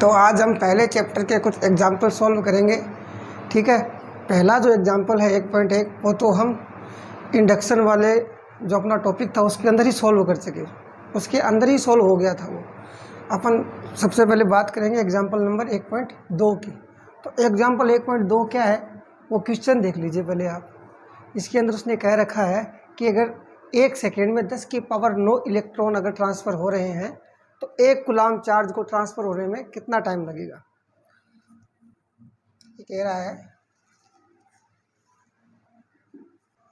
तो आज हम पहले चैप्टर के कुछ एग्जाम्पल सॉल्व करेंगे। ठीक है, पहला जो एग्जाम्पल है 1.1 वो तो हम इंडक्शन वाले जो अपना टॉपिक था उसके अंदर ही सॉल्व कर सके, उसके अंदर ही सॉल्व हो गया था वो। अपन सबसे पहले बात करेंगे एग्जाम्पल नंबर 1.2 की। तो एग्जाम्पल 1.2 क्या है वो क्वेश्चन देख लीजिए पहले आप। इसके अंदर उसने कह रखा है कि अगर 1 सेकेंड में 10 की पावर 9 इलेक्ट्रॉन अगर ट्रांसफ़र हो रहे हैं तो 1 कूलाम चार्ज को ट्रांसफ़र होने में कितना टाइम लगेगा। ये कह रहा है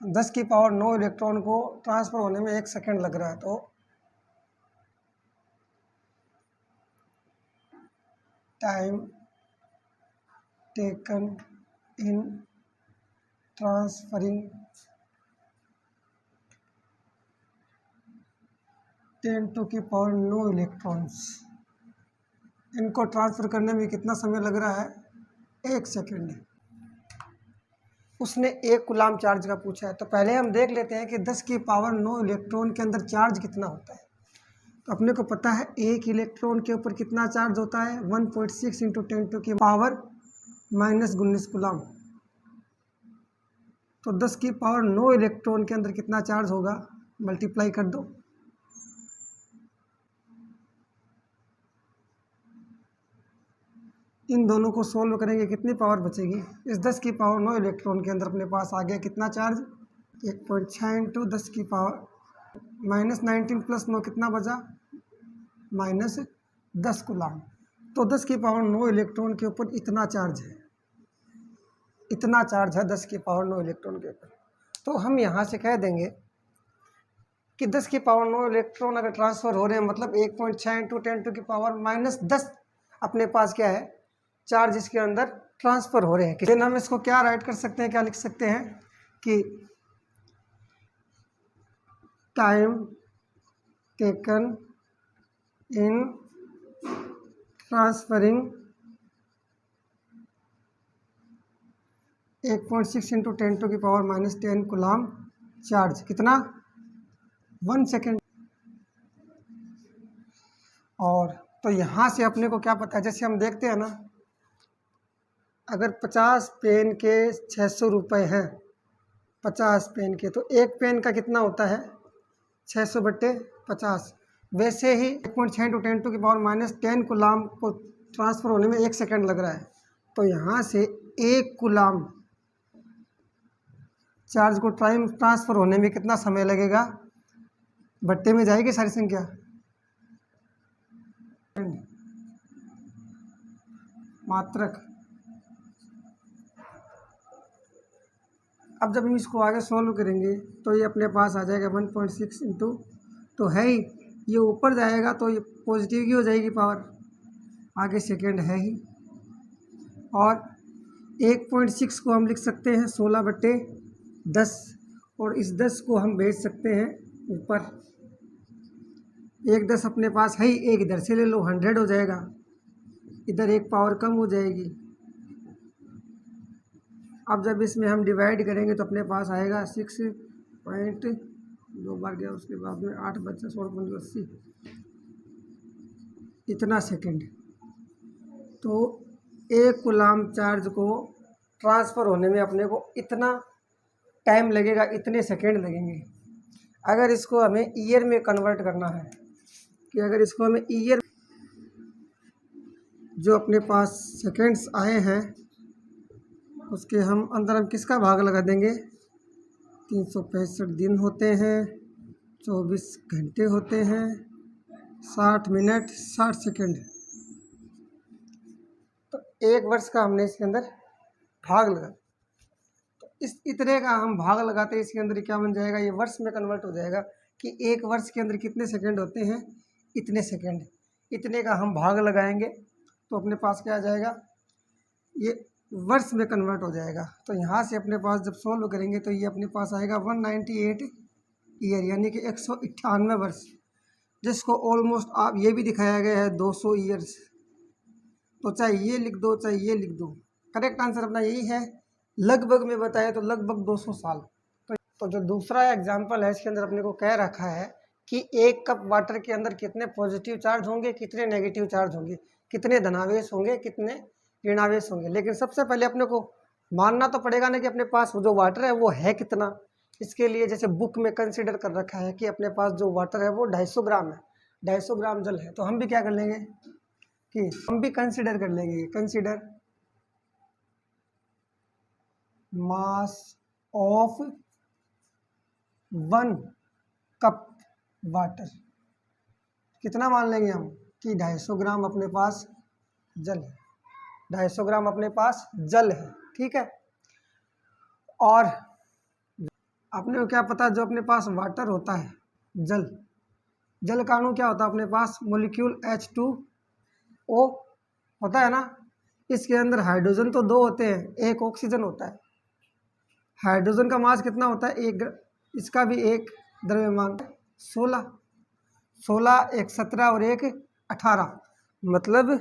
10 की पावर 9 इलेक्ट्रॉन को ट्रांसफ़र होने में 1 सेकेंड लग रहा है। तो time taken in transferring 10 to की पावर 9 इलेक्ट्रॉन्स, इनको ट्रांसफ़र करने में कितना समय लग रहा है, 1 सेकेंड। उसने 1 कूलाम चार्ज का पूछा है। तो पहले हम देख लेते हैं कि 10 की पावर 9 इलेक्ट्रॉन के अंदर चार्ज कितना होता है। तो अपने को पता है 1 इलेक्ट्रॉन के ऊपर कितना चार्ज होता है, 1.6 इंटू 10 टू की पावर -19 कूलाम। तो 10 की पावर 9 इलेक्ट्रॉन के अंदर कितना चार्ज होगा, मल्टीप्लाई कर दो। इन दोनों को सोल्व करेंगे कितनी पावर बचेगी। इस 10 की पावर 9 इलेक्ट्रॉन के अंदर अपने पास आ गया कितना चार्ज, 1.6 इंटू 10 की पावर -19 प्लस 9 कितना बचा, -10 कूलाम। तो 10 की पावर 9 इलेक्ट्रॉन के ऊपर इतना चार्ज है, इतना चार्ज है 10 की पावर 9 इलेक्ट्रॉन के ऊपर। तो हम यहाँ से कह देंगे कि 10 की पावर 9 इलेक्ट्रॉन अगर ट्रांसफ़र हो रहे हैं मतलब 1.6 इंटू 10 टू की पावर -10 अपने पास क्या है, चार्ज इसके अंदर ट्रांसफ़र हो रहे हैं। लेकिन हम इसको क्या राइट कर सकते हैं, क्या लिख सकते हैं कि time taken in transferring 1.6 into 10 to की पावर -10 कूलाम चार्ज, कितना, 1 सेकेंड। और तो यहाँ से अपने को क्या पता है, जैसे हम देखते हैं ना, अगर 50 पेन के 600 रुपये हैं, 50 पेन के, तो एक पेन का कितना होता है, 600/50। वैसे ही 1.6 इंटू 10 टू की पावर -10 कूलाम को ट्रांसफ़र होने में 1 सेकेंड लग रहा है। तो यहाँ से 1 कूलाम चार्ज को ट्रांसफ़र होने में कितना समय लगेगा, बट्टे में जाएगी सारी संख्या, मात्रक। अब जब हम इसको आगे सॉल्व करेंगे तो ये अपने पास आ जाएगा 1.6 इंटू, तो है ही ये ऊपर जाएगा तो ये पॉजिटिव की हो जाएगी पावर, आगे सेकेंड है ही। और 1.6 को हम लिख सकते हैं 16/10, और इस 10 को हम भेज सकते हैं ऊपर। 1 10 अपने पास है ही, एक इधर से ले लो, 100 हो जाएगा, इधर एक पावर कम हो जाएगी। अब जब इसमें हम डिवाइड करेंगे तो अपने पास आएगा 6 पॉइंट, 2 बार गया उसके बाद में 8 बच्चा 16.80, इतना सेकंड। तो 1 कूलाम चार्ज को ट्रांसफ़र होने में अपने को इतना टाइम लगेगा, इतने सेकंड लगेंगे। अगर इसको हमें ईयर में कन्वर्ट करना है, कि अगर इसको हमें ईयर, जो अपने पास सेकंड्स आए हैं उसके हम अंदर हम किसका भाग लगा देंगे, 365 दिन होते हैं, 24 घंटे होते हैं, 60 मिनट 60 सेकंड। तो 1 वर्ष का हमने इसके अंदर भाग लगा। तो इस इतने का हम भाग लगाते हैं, इसके अंदर क्या बन जाएगा, ये वर्ष में कन्वर्ट हो जाएगा कि 1 वर्ष के अंदर कितने सेकंड होते हैं, इतने सेकंड। इतने का हम भाग लगाएंगे तो अपने पास क्या आ जाएगा, ये वर्ष में कन्वर्ट हो जाएगा। तो यहाँ से अपने पास जब सोल्व करेंगे तो ये अपने पास आएगा 198 ईयर, यानी कि 198 वर्ष, जिसको ऑलमोस्ट आप ये भी दिखाया गया है 200 ईयर्स। तो चाहे ये लिख दो चाहे ये लिख दो, करेक्ट आंसर अपना यही है। लगभग में बताया तो लगभग 200 साल। तो जो दूसरा एग्जाम्पल है इसके अंदर अपने को कह रखा है कि 1 कप वाटर के अंदर कितने पॉजिटिव चार्ज होंगे, कितने नेगेटिव चार्ज होंगे। कितने धनावेश होंगे, कितने ऋणावेश होंगे। लेकिन सबसे पहले अपने को मानना तो पड़ेगा ना कि अपने पास जो वाटर है वो है कितना। इसके लिए जैसे बुक में कंसीडर कर रखा है कि अपने पास जो वाटर है वो 250 ग्राम है, 250 ग्राम जल है, तो हम भी क्या कर लेंगे कि हम भी कंसीडर कर लेंगे, consider mass of 1 cup water. कितना मान लेंगे हम कि 250 ग्राम अपने पास जल है, 250 ग्राम अपने पास जल है, ठीक है। और अपने को क्या पता, जो अपने पास वाटर होता है, जल, जल का अणु क्या होता है अपने पास, मोलिक्यूल H2O होता है ना। इसके अंदर हाइड्रोजन तो 2 होते हैं, एक ऑक्सीजन होता है। हाइड्रोजन का मास कितना होता है, इसका भी एक द्रव्यमान 16, 16 एक 17 और एक 18, मतलब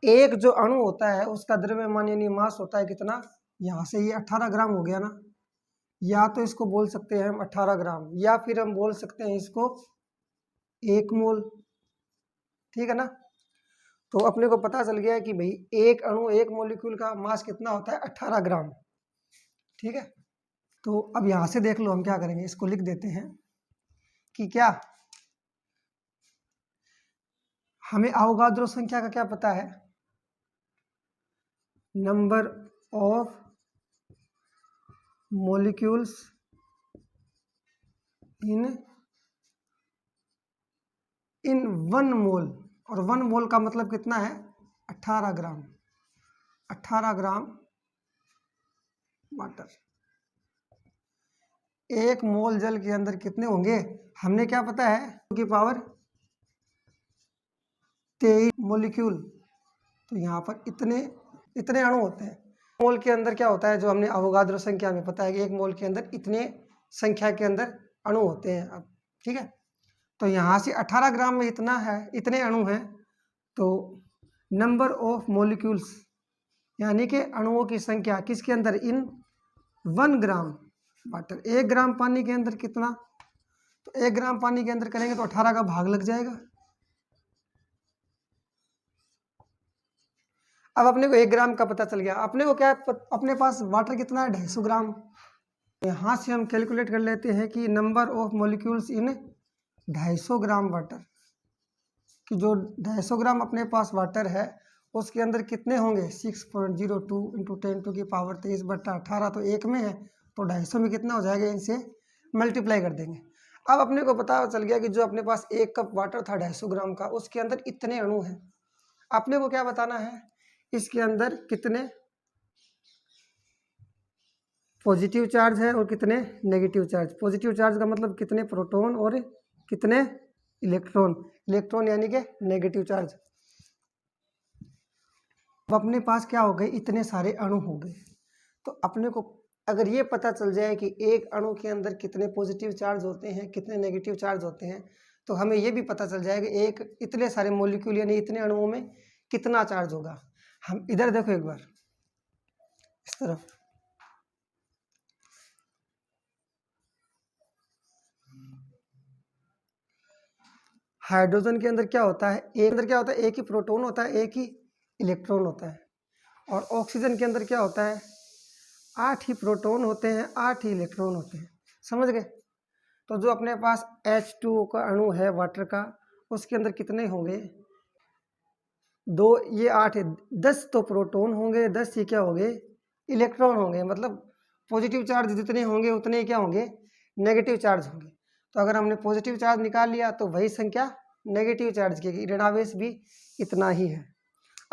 एक जो अणु होता है उसका द्रव्यमान यानी मास होता है कितना, यहाँ से ये 18 ग्राम हो गया ना। या तो इसको बोल सकते हैं हम 18 ग्राम, या फिर हम बोल सकते हैं इसको 1 मोल, ठीक है ना। तो अपने को पता चल गया है कि भाई एक अणु, एक मॉलिक्यूल का मास कितना होता है, 18 ग्राम, ठीक है। तो अब यहाँ से देख लो हम क्या करेंगे, इसको लिख देते हैं कि क्या हमें अवोगाद्रो संख्या का क्या पता है, नंबर ऑफ molecules in 1 मोल, और 1 मोल का मतलब कितना है, 18 ग्राम, 18 ग्राम वाटर। 1 मोल जल के अंदर कितने होंगे, हमने क्या पता है, की पावर 23 मोलिक्यूल। तो यहाँ पर इतने अणु होते हैं। मोल के अंदर क्या होता है, जो हमने अवोगाद्रो संख्या में पता है कि 1 मोल के अंदर इतने संख्या के अंदर अणु होते हैं। अब ठीक है, तो यहाँ से 18 ग्राम में इतना है, इतने अणु हैं। तो नंबर ऑफ मॉलिक्यूल्स यानी कि अणुओं की संख्या किसके अंदर, इन 1 ग्राम वाटर। 1 ग्राम पानी के अंदर कितना, तो 1 ग्राम पानी के अंदर करेंगे तो 18 का भाग लग जाएगा। अब अपने को 1 ग्राम का पता चल गया। अपने को क्या अपने पास वाटर कितना है, 250 ग्राम। यहाँ से हम कैलकुलेट कर लेते हैं कि number of molecules in 250 gram water, कि जो 250 ग्राम अपने पास वाटर है उसके अंदर कितने होंगे, 6.02 इंटू 10⁻23/18। तो 1 में है तो 250 में कितना हो जाएगा, इनसे मल्टीप्लाई कर देंगे। अब अपने को पता चल गया कि जो अपने पास 1 कप वाटर था 250 ग्राम का, उसके अंदर इतने अणु हैं। अपने को क्या बताना है, इसके अंदर कितने पॉजिटिव चार्ज है और कितने नेगेटिव चार्ज। पॉजिटिव चार्ज का मतलब कितने प्रोटॉन और कितने इलेक्ट्रॉन, इलेक्ट्रॉन यानी कि नेगेटिव चार्ज। अब अपने पास क्या हो गए, इतने सारे अणु हो गए। तो अपने को अगर ये पता चल जाए कि एक अणु के अंदर कितने पॉजिटिव चार्ज होते हैं, कितने नेगेटिव चार्ज होते हैं, तो हमें ये भी पता चल जाएगा एक इतने सारे मॉलिक्यूल यानी इतने अणुओं में कितना चार्ज होगा। हम इधर देखो एक बार, इस तरफ हाइड्रोजन के अंदर क्या होता है, एक अंदर क्या होता है, एक ही प्रोटॉन होता है, एक ही इलेक्ट्रॉन होता है। और ऑक्सीजन के अंदर क्या होता है, 8 ही प्रोटॉन होते हैं, 8 ही इलेक्ट्रॉन होते हैं। समझ गए। तो जो अपने पास H2O का अणु है वाटर का, उसके अंदर कितने होंगे, 2, ये 8 है, 10 तो प्रोटॉन होंगे, 10 ही क्या होंगे, इलेक्ट्रॉन होंगे। मतलब पॉजिटिव चार्ज जितने होंगे उतने ही क्या होंगे, नेगेटिव चार्ज होंगे। तो अगर हमने पॉजिटिव चार्ज निकाल लिया तो वही संख्या नेगेटिव चार्ज की, ऋणावेश भी इतना ही है।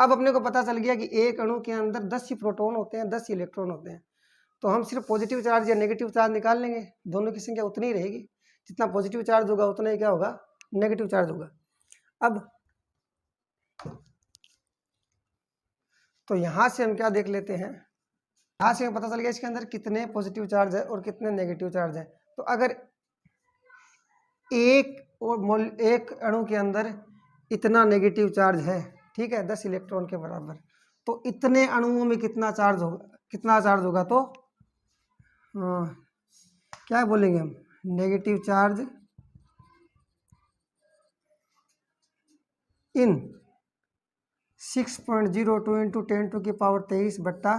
अब अपने को पता चल गया कि एक अणु के अंदर 10 ही प्रोटॉन होते हैं, 10 ही इलेक्ट्रॉन होते हैं। तो हम सिर्फ पॉजिटिव चार्ज या नेगेटिव चार्ज निकाल लेंगे, दोनों की संख्या उतनी ही रहेगी। जितना पॉजिटिव चार्ज होगा उतना ही क्या होगा, नेगेटिव चार्ज होगा। अब तो यहाँ से हम क्या देख लेते हैं, यहाँ से हमें पता चल गया इसके अंदर कितने पॉजिटिव चार्ज है और कितने नेगेटिव चार्ज है। तो अगर एक अणु के अंदर इतना नेगेटिव चार्ज है, ठीक है, 10 इलेक्ट्रॉन के बराबर, तो इतने अणुओं में कितना चार्ज होगा, तो क्या बोलेंगे हम, नेगेटिव चार्ज इन 6.02 इंटू 10⁻23 बट्टा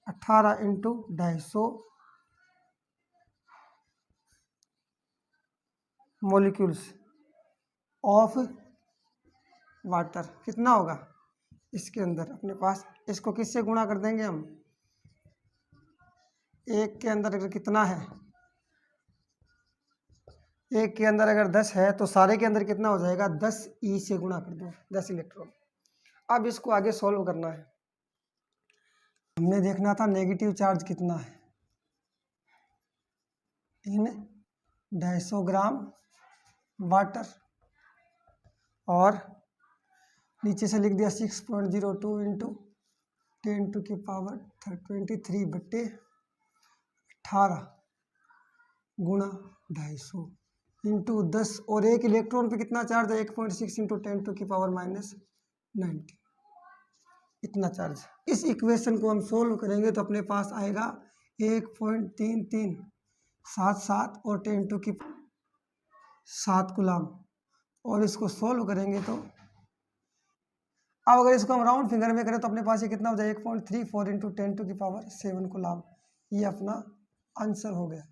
18 इंटू 250 मोलिक्यूल्स ऑफ वाटर कितना होगा इसके अंदर अपने पास। इसको किससे गुणा कर देंगे हम, एक के अंदर अगर कितना है, एक के अंदर अगर 10 है तो सारे के अंदर कितना हो जाएगा, 10 ई से गुणा कर दो, 10 इलेक्ट्रॉन। अब इसको आगे सॉल्व करना है। हमने देखना था नेगेटिव चार्ज कितना है इन 250 ग्राम वाटर, और नीचे से लिख दिया 6.02 इंटू 10⁻23 बट्टे 18 गुणा 250 इंटू 10, और एक इलेक्ट्रॉन पे कितना चार्ज है, 1.6 इंटू 10⁻⁻90, इतना चार्ज। इस इक्वेशन को हम सोल्व करेंगे तो अपने पास आएगा 1.3377 और 10⁻7 कूलम, और इसको सोल्व करेंगे तो अब अगर इसको हम राउंड फिंगर में करें तो अपने पास ये कितना हो जाएगा, 1.34 इंटू 10⁻7 कूलम। ये अपना आंसर हो गया।